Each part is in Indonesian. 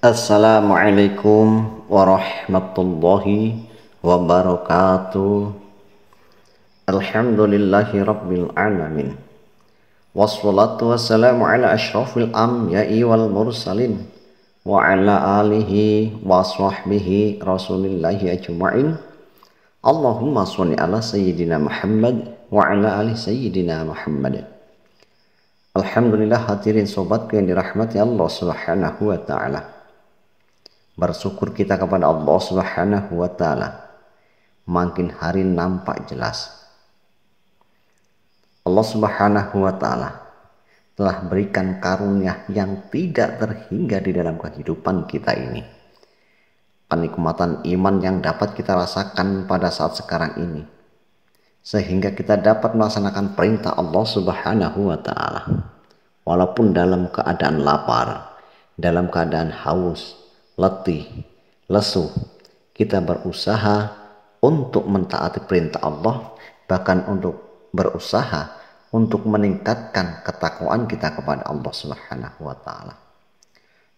Assalamualaikum warahmatullahi wabarakatuh. Alhamdulillahi rabbil alamin. Wassalatu wassalamu ala ashrafil anbiya'i wal mursalin wa ala alihi wa sahbihi rasulillahi ajma'in. Allahumma sholli ala sayyidina Muhammad wa ala ali sayyidina Muhammad. Alhamdulillah, hadirin sobatku yang dirahmati Allah Subhanahu wa taala. Bersyukur kita kepada Allah Subhanahu wa taala, makin hari nampak jelas Allah Subhanahu wa taala telah berikan karunia yang tidak terhingga di dalam kehidupan kita ini. Kenikmatan iman yang dapat kita rasakan pada saat sekarang ini, sehingga kita dapat melaksanakan perintah Allah Subhanahu wa taala walaupun dalam keadaan lapar, dalam keadaan haus, letih, lesu. Kita berusaha untuk mentaati perintah Allah, bahkan untuk berusaha untuk meningkatkan ketakwaan kita kepada Allah Subhanahu wa taala.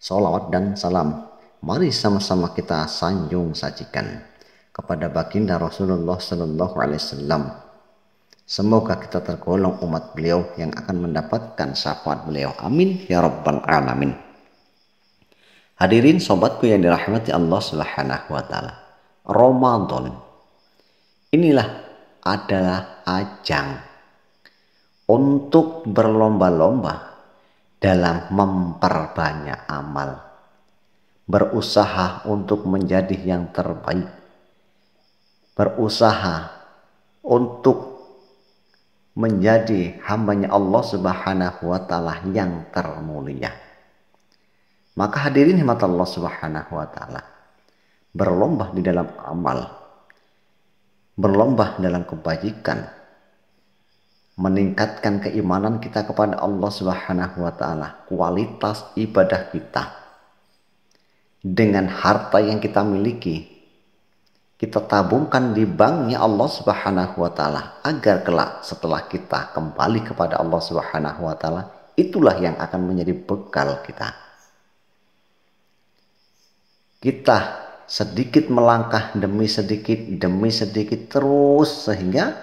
Salawat dan salam mari sama-sama kita sanjung sajikan kepada baginda Rasulullah sallallahu alaihi wasallam. Semoga kita tergolong umat beliau yang akan mendapatkan syafaat beliau. Amin ya rabbal alamin. Hadirin sobatku yang dirahmati Allah Subhanahu wa taala. Ramadan inilah adalah ajang untuk berlomba-lomba dalam memperbanyak amal. Berusaha untuk menjadi yang terbaik. Berusaha untuk menjadi hambanya Allah Subhanahu wa taala yang termulia. Maka hadirin hikmat Allah Subhanahu wa taala, berlomba di dalam amal, berlomba dalam kebajikan, meningkatkan keimanan kita kepada Allah Subhanahu wa taala, kualitas ibadah kita dengan harta yang kita miliki, kita tabungkan di banknya Allah Subhanahu wa taala, agar kelak setelah kita kembali kepada Allah Subhanahu wa taala, itulah yang akan menjadi bekal kita. Kita sedikit melangkah demi sedikit terus, sehingga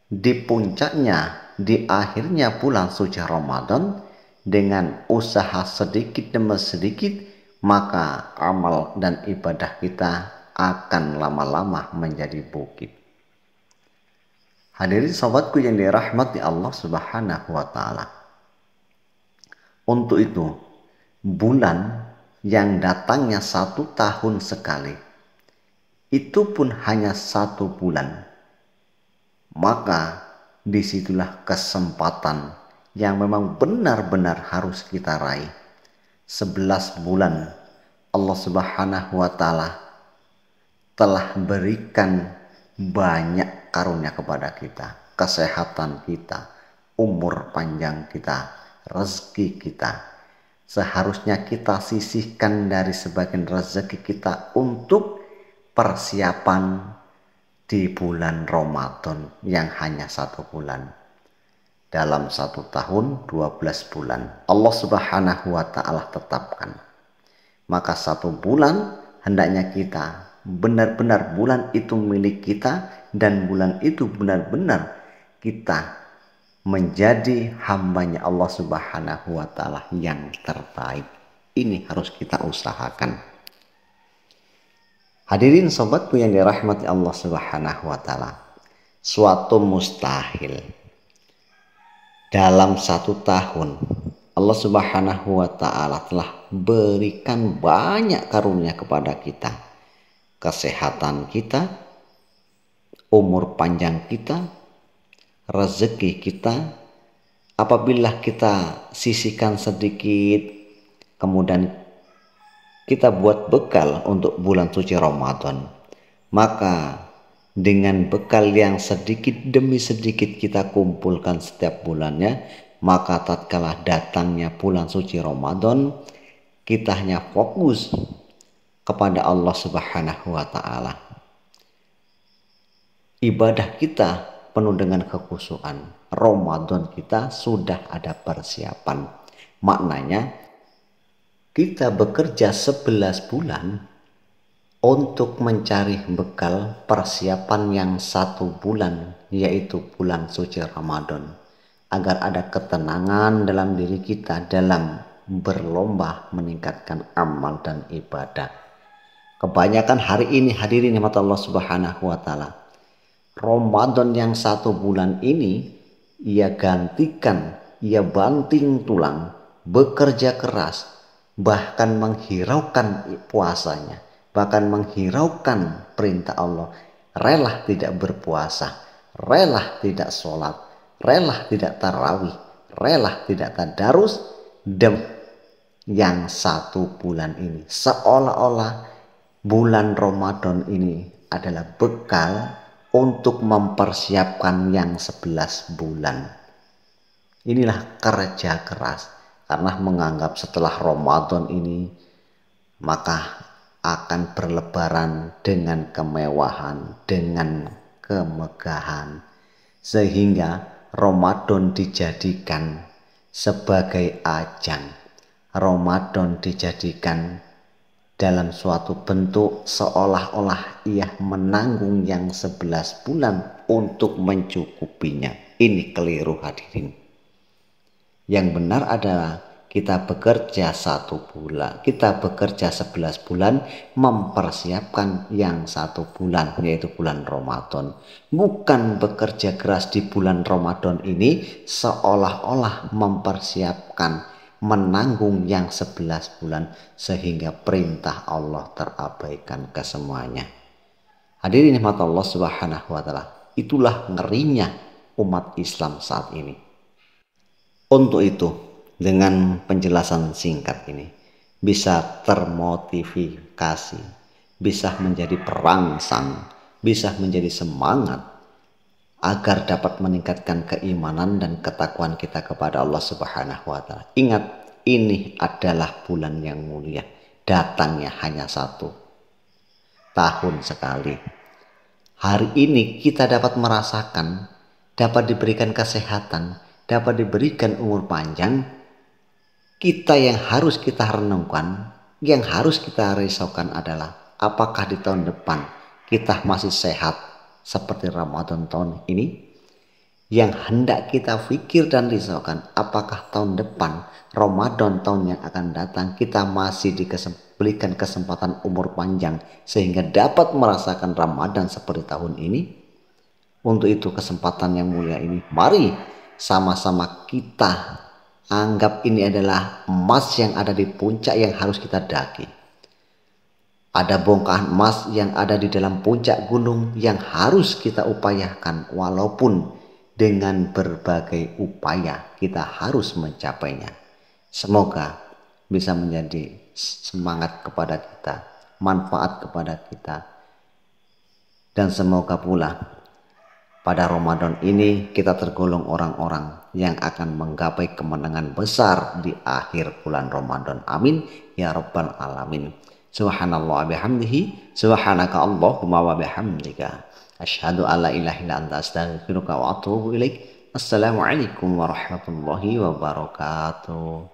di puncaknya, di akhirnya bulan suci Ramadan, dengan usaha sedikit demi sedikit, maka amal dan ibadah kita akan lama-lama menjadi bukit. Hadirin sobatku yang dirahmati Allah Subhanahu wa taala. Untuk itu, bulan yang datangnya 1 tahun sekali, itu pun hanya 1 bulan. Maka disitulah kesempatan yang memang benar-benar harus kita raih. 11 bulan Allah Subhanahu wa taala telah berikan banyak karunia kepada kita. Kesehatan kita, umur panjang kita, rezeki kita. Seharusnya kita sisihkan dari sebagian rezeki kita untuk persiapan di bulan Ramadan yang hanya 1 bulan. Dalam 1 tahun 12 bulan Allah Subhanahu wa taala tetapkan. Maka 1 bulan hendaknya kita benar-benar bulan itu milik kita, dan bulan itu benar-benar kita menjadi hambanya Allah Subhanahu wa taala yang terbaik. Ini harus kita usahakan. Hadirin sobatku yang dirahmati Allah Subhanahu wa taala, suatu mustahil dalam 1 tahun Allah Subhanahu wa taala telah berikan banyak karunia kepada kita. Kesehatan kita, umur panjang kita, rezeki kita. Apabila kita sisihkan sedikit, kemudian kita buat bekal untuk bulan suci Ramadan, maka dengan bekal yang sedikit demi sedikit kita kumpulkan setiap bulannya, maka tatkala datangnya bulan suci Ramadan, kita hanya fokus kepada Allah Subhanahu wa taala. Ibadah kita penuh dengan kekhusyuan. Ramadan kita sudah ada persiapan. Maknanya kita bekerja 11 bulan untuk mencari bekal persiapan yang 1 bulan, yaitu bulan suci Ramadan, agar ada ketenangan dalam diri kita dalam berlomba meningkatkan amal dan ibadah. Kebanyakan hari ini hadirin nikmat Allah Subhanahu wa Ta'ala, Ramadan yang 1 bulan ini ia gantikan, ia banting tulang, bekerja keras, bahkan menghiraukan puasanya, bahkan menghiraukan perintah Allah, rela tidak berpuasa, rela tidak sholat, rela tidak tarawih, rela tidak tadarus, demi yang 1 bulan ini. Seolah-olah bulan Ramadan ini adalah bekal untuk mempersiapkan yang 11 bulan. Inilah kerja keras, karena menganggap setelah Ramadan ini maka akan berlebaran dengan kemewahan, dengan kemegahan, sehingga Ramadan dijadikan sebagai ajang. Ramadan dijadikan dalam suatu bentuk seolah-olah ia menanggung yang 11 bulan untuk mencukupinya. Ini keliru hadirin. Yang benar adalah kita bekerja 1 bulan, kita bekerja 11 bulan mempersiapkan yang 1 bulan, yaitu bulan Ramadan. Bukan bekerja keras di bulan Ramadan ini seolah-olah mempersiapkan menanggung yang 11 bulan sehingga perintah Allah terabaikan kesemuanya. Hadirin nikmat Allah Subhanahu wa Ta'ala, itulah ngerinya umat Islam saat ini. Untuk itu, dengan penjelasan singkat ini bisa termotivasi, bisa menjadi perangsang, bisa menjadi semangat agar dapat meningkatkan keimanan dan ketakwaan kita kepada Allah Subhanahu wa Ta'ala. Ingat, ini adalah bulan yang mulia, datangnya hanya 1 tahun sekali. Hari ini kita dapat merasakan, dapat diberikan kesehatan, dapat diberikan umur panjang. Kita yang harus kita renungkan, yang harus kita risaukan adalah apakah di tahun depan kita masih sehat seperti Ramadan tahun ini? Yang hendak kita pikir dan risaukan, apakah tahun depan Ramadan tahun yang akan datang kita masih diberikan kesempatan umur panjang sehingga dapat merasakan Ramadan seperti tahun ini? Untuk itu kesempatan yang mulia ini, mari sama-sama kita anggap ini adalah emas yang ada di puncak yang harus kita daki. Ada bongkahan emas yang ada di dalam puncak gunung yang harus kita upayakan, walaupun dengan berbagai upaya kita harus mencapainya. Semoga bisa menjadi semangat kepada kita, manfaat kepada kita, dan semoga pula pada Ramadan ini kita tergolong orang-orang yang akan menggapai kemenangan besar di akhir bulan Ramadan. Amin ya rabbal alamin. Subhanallah bihamdihi, subhanaka Allahumma wa bihamdika, asyhadu alla ilaha illa anta, astaghfiruka wa atubu ilaik. Assalamualaikum warahmatullahi wabarakatuh.